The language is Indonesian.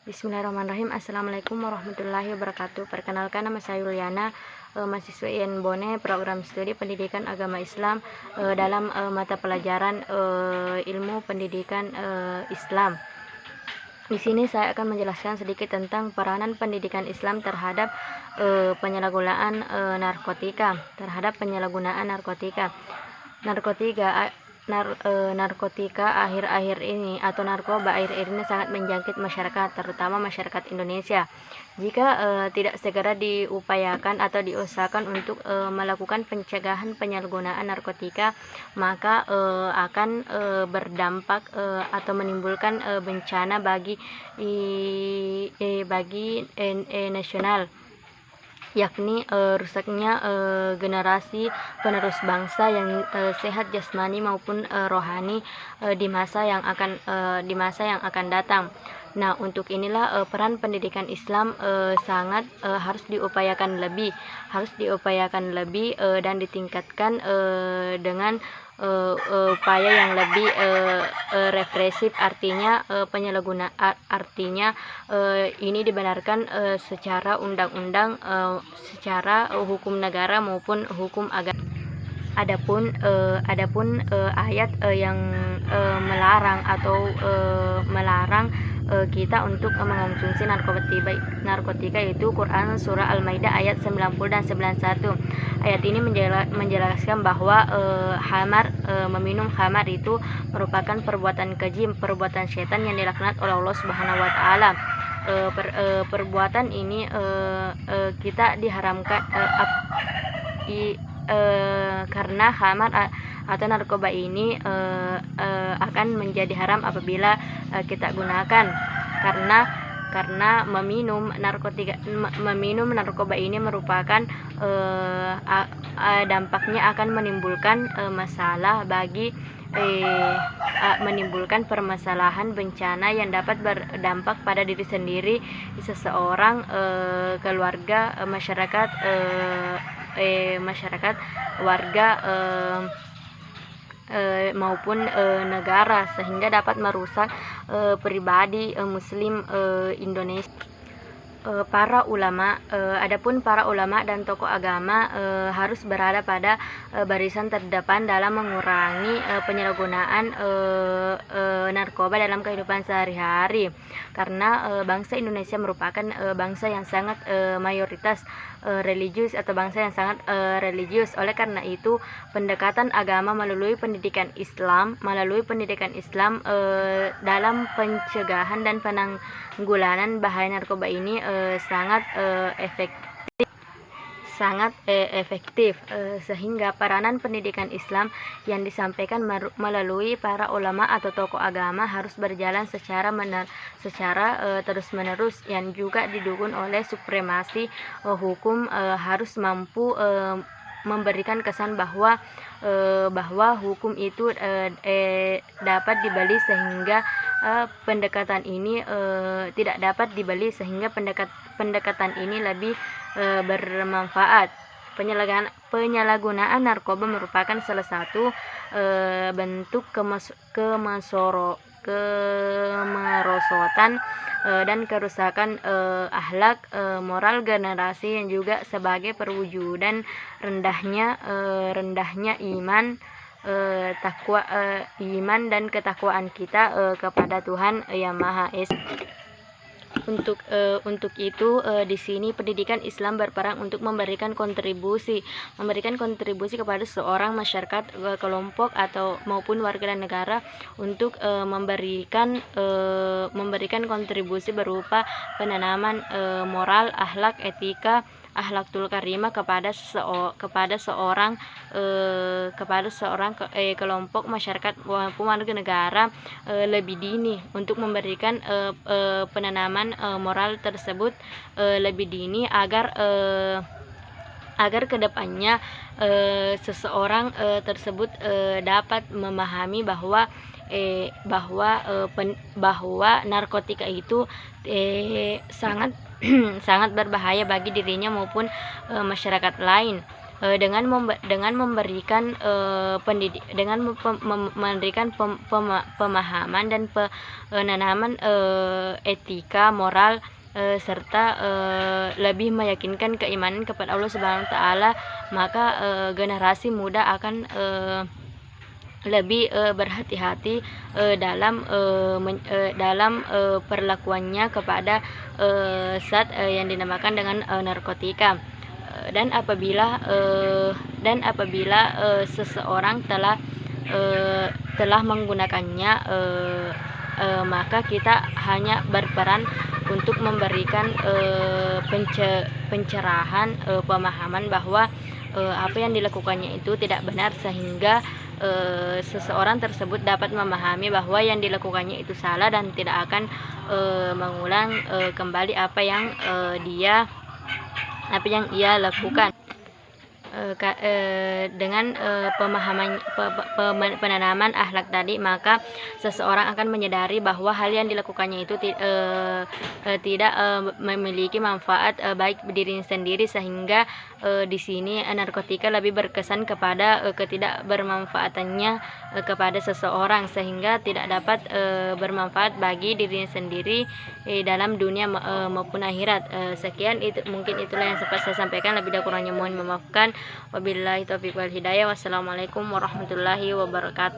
Bismillahirrahmanirrahim. Assalamualaikum warahmatullahi wabarakatuh. Perkenalkan, nama saya Yuliana, mahasiswa IAIN Bone, program studi pendidikan agama Islam, dalam mata pelajaran ilmu pendidikan Islam. Di sini saya akan menjelaskan sedikit tentang peranan pendidikan Islam terhadap penyalahgunaan narkotika, narkotika akhir-akhir ini atau narkoba akhir-akhir ini sangat menjangkit masyarakat, terutama masyarakat Indonesia. Jika tidak segera diupayakan atau diusahakan untuk melakukan pencegahan penyalahgunaan narkotika, maka akan berdampak atau menimbulkan bencana bagi nasional, yakni rusaknya generasi penerus bangsa yang sehat jasmani maupun rohani di masa yang akan datang. Nah, untuk inilah peran pendidikan Islam sangat harus diupayakan lebih dan ditingkatkan dengan upaya yang lebih represif, artinya ini dibenarkan secara undang-undang, secara hukum negara maupun hukum agama. Adapun ayat yang melarang kita untuk mengonsumsi narkotika itu Quran surah Al-Maidah ayat 90 dan 91. Ayat ini menjelaskan bahwa meminum khamar itu merupakan perbuatan keji, perbuatan setan yang dilaknat oleh Allah Subhanahu wa taala. Perbuatan ini kita diharamkan karena khamar atau narkoba ini akan menjadi haram apabila kita gunakan, karena meminum narkoba ini merupakan dampaknya akan menimbulkan menimbulkan permasalahan bencana yang dapat berdampak pada diri sendiri, seseorang, keluarga, masyarakat, warga maupun negara, sehingga dapat merusak pribadi muslim Indonesia. Adapun para ulama dan tokoh agama harus berada pada barisan terdepan dalam mengurangi penyalahgunaan narkoba dalam kehidupan sehari-hari, karena bangsa Indonesia merupakan bangsa yang sangat mayoritas religius atau bangsa yang sangat religius. Oleh karena itu, pendekatan agama melalui pendidikan Islam dalam pencegahan dan penanggulangan bahaya narkoba ini sangat efektif, sehingga peranan pendidikan Islam yang disampaikan melalui para ulama atau tokoh agama harus berjalan secara terus-menerus, yang juga didukung oleh supremasi hukum, harus mampu memberikan kesan bahwa hukum itu dapat dibeli, sehingga pendekatan ini tidak dapat dibeli, sehingga pendekatan ini lebih bermanfaat. Penyalahgunaan narkoba merupakan salah satu bentuk kemerosotan dan kerusakan akhlak moral generasi, yang juga sebagai perwujudan rendahnya iman dan ketakwaan kita kepada Tuhan Yang Maha Esa. Untuk itu di sini pendidikan Islam berperan untuk memberikan kontribusi kepada seorang masyarakat, kelompok atau maupun warga dan negara untuk memberikan kontribusi berupa penanaman moral, akhlak, etika, akhlakul karimah kepada seorang kelompok masyarakat maupun warga negara lebih dini, untuk memberikan penanaman moral tersebut lebih dini, agar kedepannya seseorang tersebut dapat memahami bahwa narkotika itu sangat sangat berbahaya bagi dirinya maupun masyarakat lain. dengan memberikan memberikan pemahaman dan penanaman etika moral, serta lebih meyakinkan keimanan kepada Allah Subhanahu wa taala, maka generasi muda akan lebih berhati-hati dalam perlakuannya kepada zat yang dinamakan dengan narkotika. Dan apabila seseorang telah menggunakannya, maka kita hanya berperan untuk memberikan pencerahan, pemahaman bahwa apa yang dilakukannya itu tidak benar, sehingga seseorang tersebut dapat memahami bahwa yang dilakukannya itu salah dan tidak akan mengulang kembali apa yang ia lakukan. Dengan penanaman akhlak tadi, maka seseorang akan menyadari bahwa hal yang dilakukannya itu tidak memiliki manfaat baik diri sendiri, sehingga di sini narkotika lebih berkesan kepada ketidakbermanfaatannya kepada seseorang, sehingga tidak dapat bermanfaat bagi diri sendiri dalam dunia maupun akhirat. Sekian, mungkin itulah yang sempat saya sampaikan. Lebih kurangnya mohon memaafkan. Wabillahi taufiq wal hidayah. Wassalamualaikum warahmatullahi wabarakatuh.